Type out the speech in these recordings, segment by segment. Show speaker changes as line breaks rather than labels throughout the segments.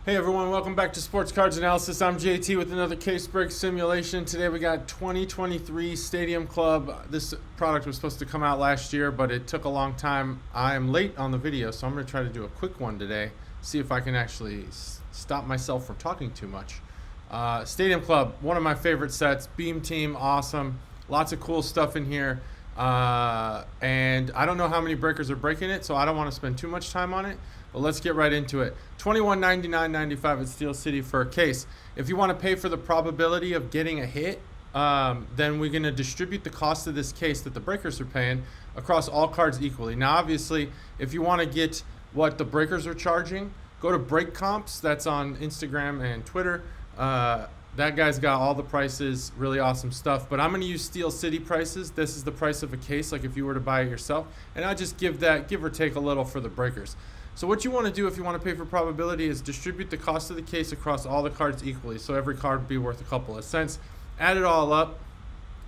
Hey everyone, welcome back to Sports Cards Analysis. I'm JT with another case break simulation. Today we got 2023 Stadium Club. This product was supposed to come out last year, but it took a long time. I am late on the video, so I'm going to try to do a quick one today. See if I can actually stop myself from talking too much. Stadium Club, one of my favorite sets. Beam team, awesome. Lots of cool stuff in here. And I don't know how many breakers are breaking it, so I don't want to spend too much time on it. But let's get right into it. $21.99.95 at Steel City for a case. If you want to pay for the probability of getting a hit, then we're going to distribute the cost of this case that the breakers are paying across all cards equally. Now, obviously, if you want to get what the breakers are charging, go to Break Comps. That's on Instagram and Twitter. That guy's got all the prices, really awesome stuff. But I'm going to use Steel City prices. This is the price of a case, like if you were to buy it yourself. And I'll just give or take a little for the breakers. So what you want to do if you want to pay for probability is distribute the cost of the case across all the cards equally. So every card would be worth a couple of cents. Add it all up,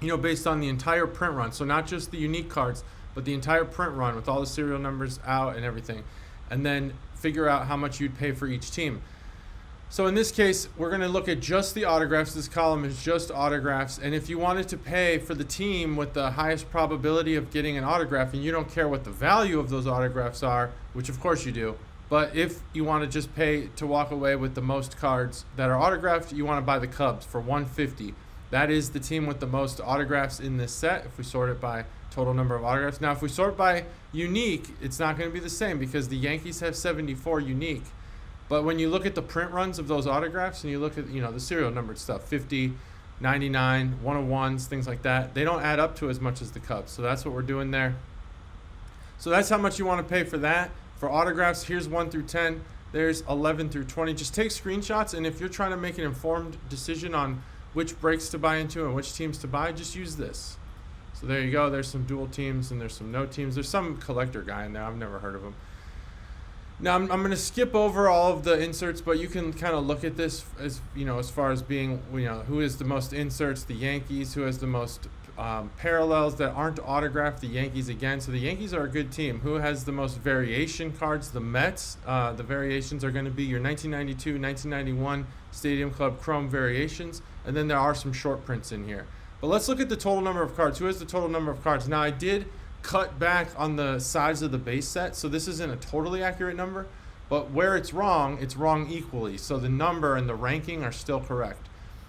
based on the entire print run. So not just the unique cards, but the entire print run with all the serial numbers out and everything. And then figure out how much you'd pay for each team. So in this case, we're going to look at just the autographs. This column is just autographs. And if you wanted to pay for the team with the highest probability of getting an autograph, and you don't care what the value of those autographs are, which of course you do, but if you want to just pay to walk away with the most cards that are autographed, you want to buy the Cubs for $150. That is the team with the most autographs in this set if we sort it by total number of autographs. Now, if we sort by unique, it's not going to be the same because the Yankees have 74 unique. But when you look at the print runs of those autographs and you look at, the serial numbered stuff, 50, 99, 101s, things like that, they don't add up to as much as the Cubs. So that's what we're doing there. So that's how much you want to pay for that. For autographs, here's 1 through 10. There's 11 through 20. Just take screenshots, and if you're trying to make an informed decision on which breaks to buy into and which teams to buy, just use this. So there you go. There's some dual teams and there's some no teams. There's some collector guy in there. I've never heard of him. Now, I'm going to skip over all of the inserts, but you can kind of look at this as, as far as being, who has the most inserts, the Yankees, who has the most parallels that aren't autographed, the Yankees again. So the Yankees are a good team. Who has the most variation cards? The Mets. The variations are going to be your 1992, 1991 Stadium Club Chrome variations, and then there are some short prints in here. But let's look at the total number of cards. Who has the total number of cards? Now, I did cut back on the size of the base set, so this isn't a totally accurate number, but where it's wrong equally. So the number and the ranking are still correct.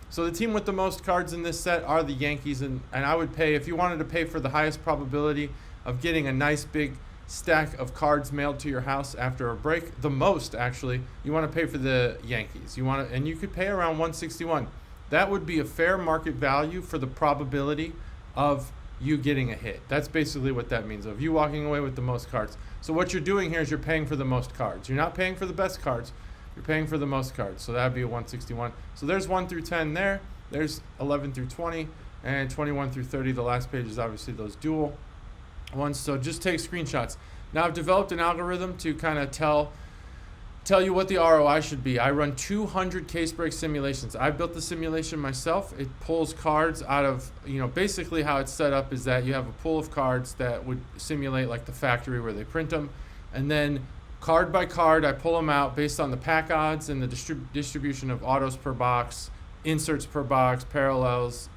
So the team with the most cards in this set are the Yankees, and I would pay, if you wanted to pay for the highest probability of getting a nice big stack of cards mailed to your house after a break, the most actually, you want to pay for the Yankees. And you could pay around 161. That would be a fair market value for the probability of you getting a hit. That's basically what that means, of you walking away with the most cards. So what you're doing here is you're paying for the most cards. You're not paying for the best cards. You're paying for the most cards. So that would be a 161. So there's 1 through 10 there. There's 11 through 20 and 21 through 30. The last page is obviously those dual ones. So just take screenshots. Now I've developed an algorithm to kind of tell you what the ROI should be. I run 200 case break simulations. I built the simulation myself. It pulls cards out of, basically how it's set up is that you have a pool of cards that would simulate like the factory where they print them. And then card by card, I pull them out based on the pack odds and the distribution of autos per box, inserts per box, parallels,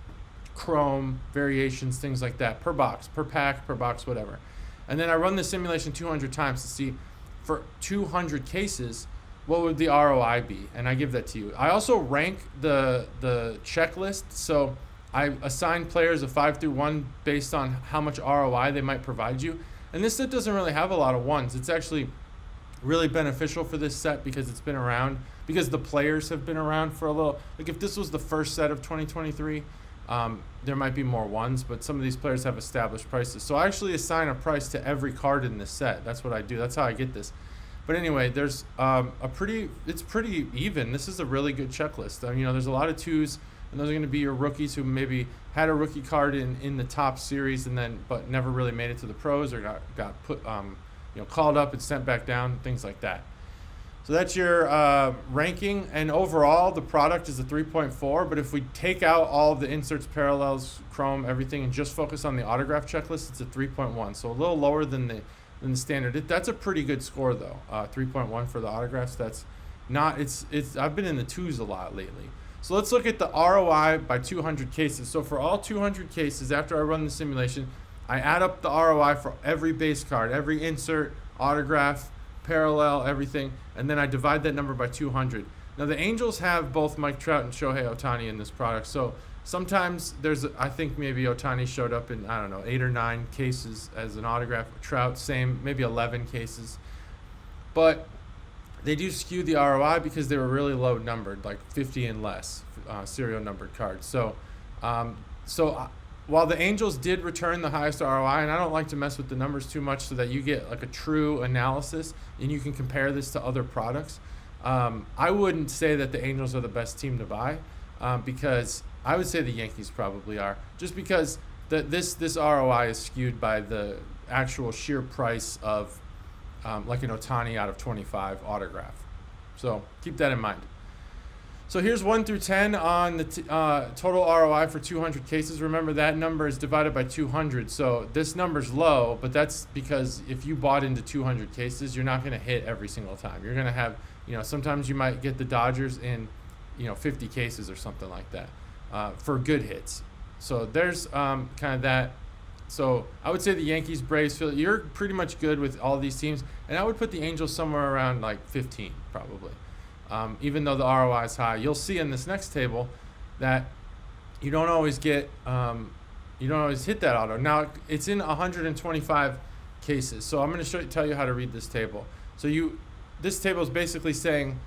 chrome, variations, things like that, per box, per pack, per box, whatever. And then I run the simulation 200 times to see for 200 cases, what would the ROI be? And I give that to you. I also rank the checklist. So I assign players a 5 through 1 based on how much ROI they might provide you. And this set doesn't really have a lot of ones. It's actually really beneficial for this set because it's been around, because the players have been around for a little. Like if this was the first set of 2023, there might be more ones, but some of these players have established prices. So I actually assign a price to every card in this set. That's what I do. That's how I get this. But anyway, there's it's pretty even. This is a really good checklist. There's a lot of 2s, and those are going to be your rookies who maybe had a rookie card in the top series but never really made it to the pros or got put called up and sent back down, things like that. So that's your ranking, and overall the product is a 3.4, but if we take out all of the inserts, parallels, chrome, everything, and just focus on the autograph checklist, it's a 3.1, so a little lower than the standard. That's a pretty good score though, 3.1 for the autographs. That's not it's I've been in the twos a lot lately. So let's look at the ROI by 200 cases. So for all 200 cases, after I run the simulation, I add up the ROI for every base card, every insert, autograph, parallel, everything, and then I divide that number by 200. Now the Angels have both Mike Trout and Shohei Ohtani in this product, so sometimes I think maybe Ohtani showed up in, I don't know, 8 or 9 cases as an autograph. Trout, same, maybe 11 cases. But they do skew the ROI because they were really low numbered, like 50 and less, serial numbered cards. So while the Angels did return the highest ROI, and I don't like to mess with the numbers too much so that you get like a true analysis and you can compare this to other products, I wouldn't say that the Angels are the best team to buy, because I would say the Yankees probably are, just because this ROI is skewed by the actual sheer price of like an Ohtani out of 25 autograph. So keep that in mind. So here's 1 through 10 on the total ROI for 200 cases. Remember, that number is divided by 200. So this number's low, but that's because if you bought into 200 cases, you're not going to hit every single time. You're going to have, sometimes you might get the Dodgers in, 50 cases or something like that for good hits. So there's kind of that. So I would say the Yankees, Braves, Philly, you're pretty much good with all these teams. And I would put the Angels somewhere around like 15 probably. Even though the ROI is high. You'll see in this next table that you don't always hit that auto. Now, it's in 125 cases. So I'm going to tell you how to read this table. So this table is basically saying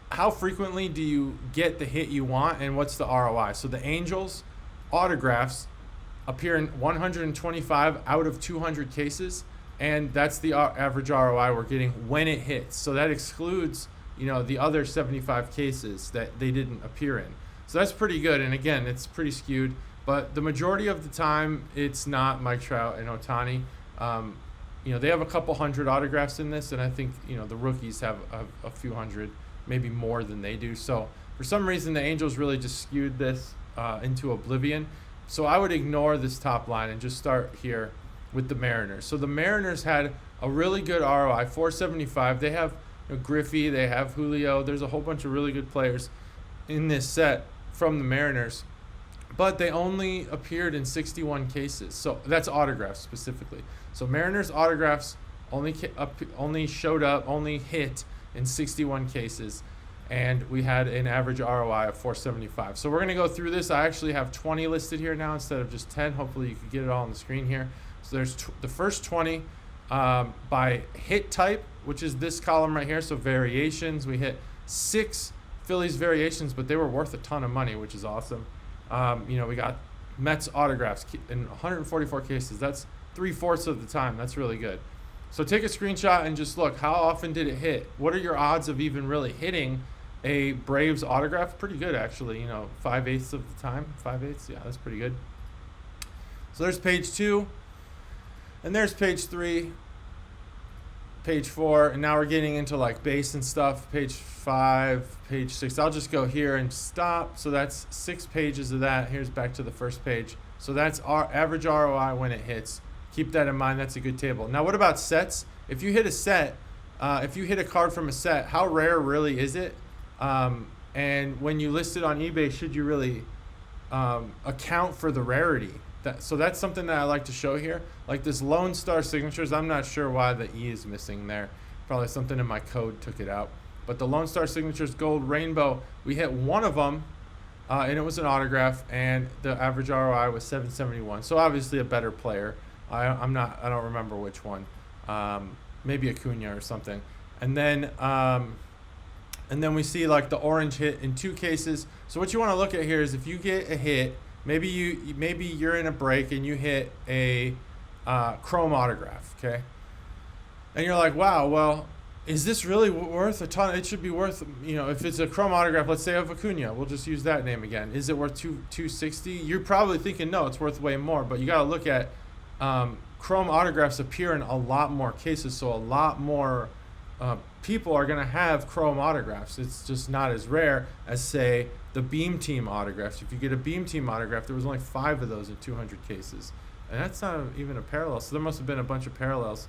how frequently do you get the hit you want and what's the ROI. So the Angels autographs appear in 125 out of 200 cases, and that's the average ROI we're getting when it hits. So that excludes the other 75 cases that they didn't appear in. So that's pretty good. And again, it's pretty skewed, but the majority of the time it's not Mike Trout and Ohtani. They have a couple hundred autographs in this, and I think, the rookies have a few hundred, maybe more than they do. So for some reason, the Angels really just skewed this into oblivion. So I would ignore this top line and just start here with the Mariners. So the Mariners had a really good ROI, 475. They have Griffey, they have Julio. There's a whole bunch of really good players in this set from the Mariners, but they only appeared in 61 cases. So that's autographs specifically. So Mariners autographs only hit in 61 cases, and we had an average ROI of 475. So we're going to go through this. I actually have 20 listed here now instead of just 10. Hopefully you can get it all on the screen here. So there's the first 20 by hit type, which is this column right here. So variations, we hit 6 Phillies variations, but they were worth a ton of money, which is awesome. We got Mets autographs in 144 cases. That's 3/4 of the time. That's really good. So take a screenshot and just look, how often did it hit? What are your odds of even really hitting a Braves autograph? Pretty good, actually. 5/8 of the time. 5/8, yeah, that's pretty good. So there's page 2, and there's page 3, page 4, and now we're getting into like base and stuff. Page 5, page 6. I'll just go here and stop. So that's 6 pages of that. Here's back to the first page. So that's our average ROI when it hits. Keep that in mind. That's a good table. Now, what about sets? If you hit a set, if you hit a card from a set, how rare really is it? And when you list it on eBay, should you really account for the rarity? So that's something that I like to show here. Like this Lone Star Signatures, I'm not sure why the E is missing there. Probably something in my code took it out. But the Lone Star Signatures Gold Rainbow, we hit one of them, and it was an autograph, and the average ROI was 771. So obviously a better player. I don't remember which one. Maybe Acuna or something. And then we see like the orange hit in 2 cases. So what you want to look at here is if you get a hit, maybe you're in a break and you hit a chrome autograph, okay? And you're like, wow, well, is this really worth a ton? It should be worth, if it's a chrome autograph, let's say of Acuna, we'll just use that name again. Is it worth $260? You're probably thinking, no, it's worth way more. But you got to look at chrome autographs appear in a lot more cases, so a lot more people are going to have chrome autographs. It's just not as rare as, say, the Beam Team autographs. If you get a Beam Team autograph, there was only 5 of those in 200 cases. And that's not even a parallel. So there must have been a bunch of parallels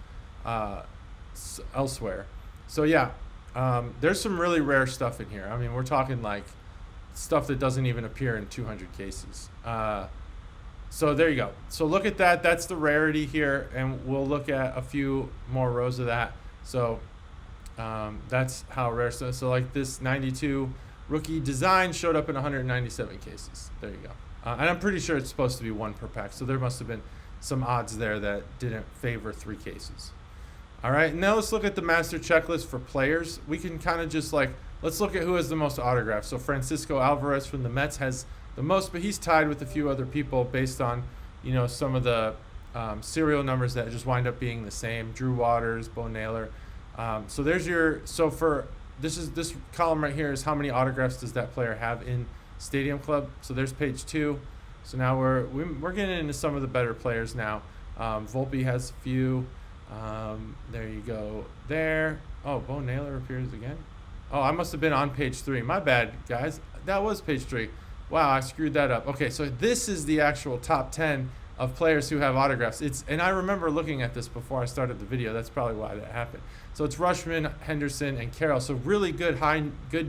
elsewhere. So, yeah, There's some really rare stuff in here. I mean, we're talking like stuff that doesn't even appear in 200 cases. So there you go. So look at that. That's the rarity here, and we'll look at a few more rows of that. So that's how rare. So like this 92 rookie design showed up in 197 cases. There you go. And I'm pretty sure it's supposed to be one per pack. So there must have been some odds there that didn't favor 3 cases. All right, now let's look at the master checklist for players. We can kind of just like, let's look at who has the most autographs. So Francisco Alvarez from the Mets has the most, but he's tied with a few other people based on, some of the serial numbers that just wind up being the same. Drew Waters, Bo Naylor. So there's this column right here is how many autographs does that player have in Stadium Club. So there's page 2. So now we're getting into some of the better players now. Volpe has a few. There you go there. Oh, Bo Naylor appears again. Oh, I must have been on page 3. My bad, guys. That was page 3. Wow, I screwed that up. Okay, so this is the actual top 10 of players who have autographs. And I remember looking at this before I started the video. That's probably why that happened. So it's Rushman, Henderson, and Carroll. So really good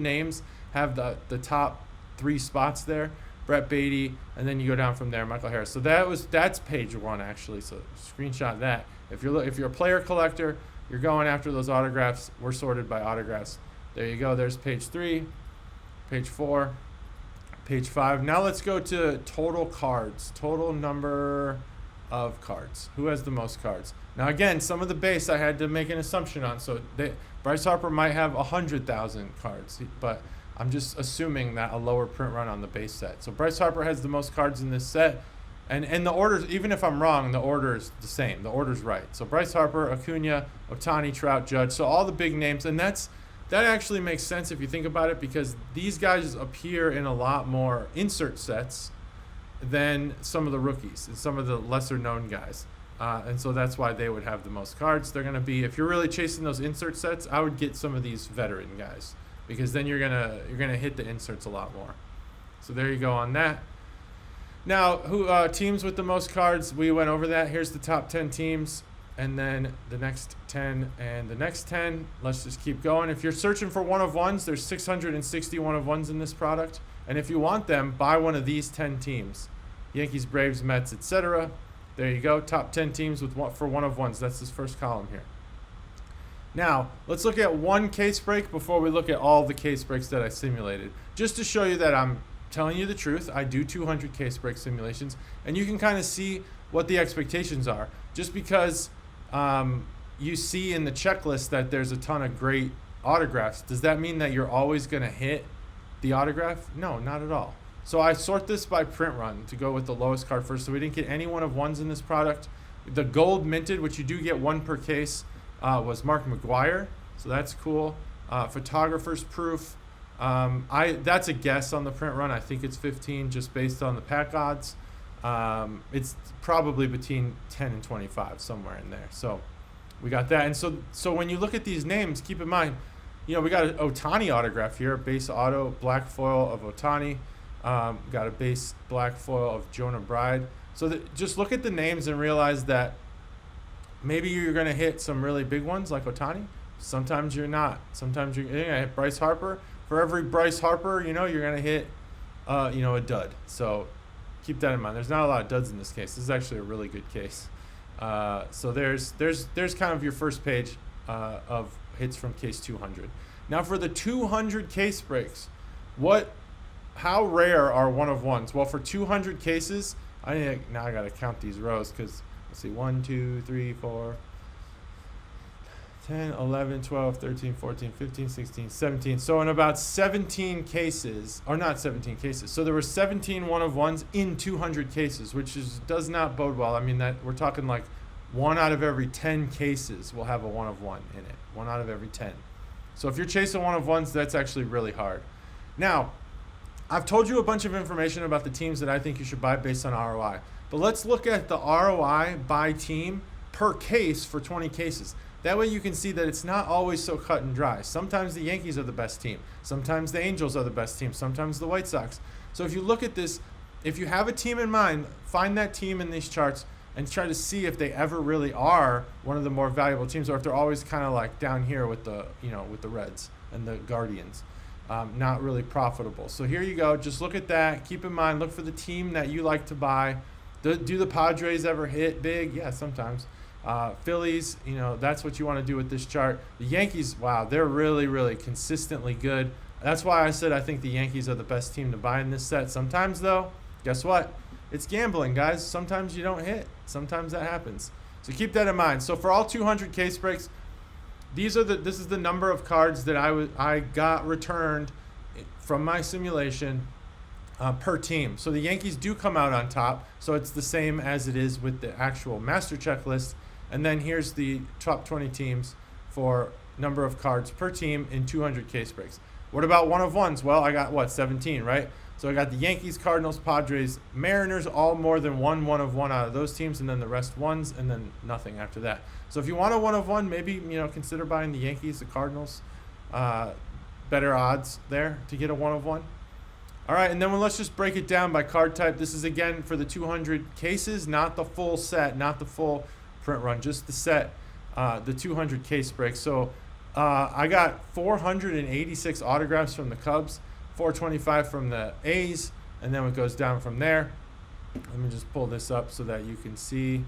names have the top 3 spots there. Brett Beatty, and then you go down from there, Michael Harris. So that's page 1 actually. So screenshot that. If you're a player collector, you're going after those autographs. We're sorted by autographs. There you go. There's page 3, page 4, page 5. Now let's go to total cards, total number of cards. Who has the most cards? Now again, some of the base I had to make an assumption on. So Bryce Harper might have 100,000 cards, but I'm just assuming that a lower print run on the base set. So Bryce Harper has the most cards in this set. And the orders, even if I'm wrong, the order is the same. The order's right. So Bryce Harper, Acuna, Ohtani, Trout, Judge. So all the big names. And that actually makes sense if you think about it, because these guys appear in a lot more insert sets than some of the rookies and some of the lesser known guys. And so that's why they would have the most cards. They're going to be, if you're really chasing those insert sets, I would get some of these veteran guys, because then you're gonna hit the inserts a lot more. So there you go on that. Now, who teams with the most cards? We went over that. Here's the top 10 teams, and then the next 10 and the next 10. Let's just keep going. If you're searching for one of ones, there's 660 one of ones in this product, and if you want them, buy one of these 10 teams: Yankees, Braves, Mets, etc. There you go. Top 10 teams for one of ones. That's this first column here. Now, let's look at one case break before we look at all the case breaks that I simulated, just to show you that I'm telling you the truth. I do 200 case break simulations, and you can kind of see what the expectations are. Just because you see in the checklist that there's a ton of great autographs, does that mean that you're always going to hit the autograph? No, not at all. So I sort this by print run to go with the lowest card first. So we didn't get any one of ones in this product. The gold minted, which you do get one per case, was Mark McGwire, so that's cool. Photographer's proof. That's a guess on the print run. I think it's 15 just based on the pack odds. It's probably between 10 and 25, somewhere in there. So we got that. And so when you look at these names, keep in mind, we got an Ohtani autograph here, base auto, black foil of Ohtani. Got a base black foil of Jonah Bride. So just look at the names and realize that maybe you're going to hit some really big ones like Ohtani. Sometimes you're not. Sometimes you're going to hit Bryce Harper. For every Bryce Harper, you're going to hit, a dud. So keep that in mind. There's not a lot of duds in this case. This is actually a really good case. So there's kind of your first page of hits from case 200. Now for the 200 case breaks, how rare are one of ones? Well, for 200 cases, now I got to count these rows because let's see, 1, 2, 3, 4, 10, 11, 12, 13, 14, 15, 16, 17. So in about 17 cases, or not 17 cases. So there were 17 one of ones in 200 cases, which does not bode well. I mean, that we're talking like 1 out of every 10 cases will have a one of one in it. 1 out of every 10. So if you're chasing one of ones, that's actually really hard. Now, I've told you a bunch of information about the teams that I think you should buy based on ROI. But let's look at the ROI by team per case for 20 cases. That way you can see that it's not always so cut and dry. Sometimes the Yankees are the best team. Sometimes the Angels are the best team. Sometimes the White Sox. So if you look at this, if you have a team in mind, find that team in these charts and try to see if they ever really are one of the more valuable teams, or if they're always kind of like down here with the Reds. and the Guardians. Not really profitable. So here you go. Just look at that. Keep in mind, look for the team that you like to buy. Do the Padres ever hit big? Yeah, sometimes. Phillies, that's what you want to do with this chart. The Yankees, wow, they're really, really consistently good. That's why I said I think the Yankees are the best team to buy in this set. Sometimes, though, guess what? It's gambling, guys. Sometimes you don't hit. Sometimes that happens. So keep that in mind. So for all 200 case breaks, this is the number of cards that I got returned from my simulation per team. So the Yankees do come out on top. So it's the same as it is with the actual master checklist. And then here's the top 20 teams for number of cards per team in 200 case breaks. What about one of ones? Well, I got 17, right? So I got the Yankees, Cardinals, Padres, Mariners, all more than one of one out of those teams, and then the rest ones, and then nothing after that. So if you want a one of one, maybe consider buying the Yankees, the Cardinals. Better odds there to get a one of one. All right, and then let's just break it down by card type. This is again for the 200 cases, not the full set, not the full print run, just the set, the 200 case break. So I got 486 autographs from the Cubs, 425 from the A's, and then it goes down from there. Let me just pull this up so that you can see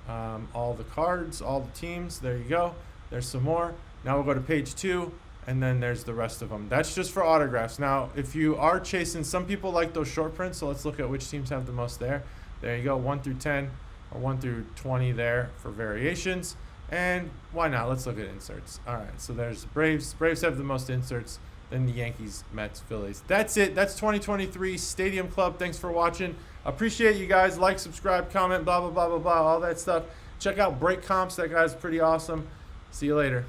all the cards, all the teams. There you go. There's some more. Now we'll go to page 2, and then there's the rest of them. That's just for autographs. Now, if you are chasing, some people like those short prints, so let's look at which teams have the most there. There you go, 1 through 10 or 1 through 20 there for variations. And why not? Let's look at inserts. All right, so there's Braves. Braves have the most inserts. Then the Yankees, Mets, Phillies. That's it. That's 2023 Stadium Club. Thanks for watching. Appreciate you guys. Like, subscribe, comment, blah, blah, blah, blah, blah, all that stuff. Check out Break Comps. That guy's pretty awesome. See you later.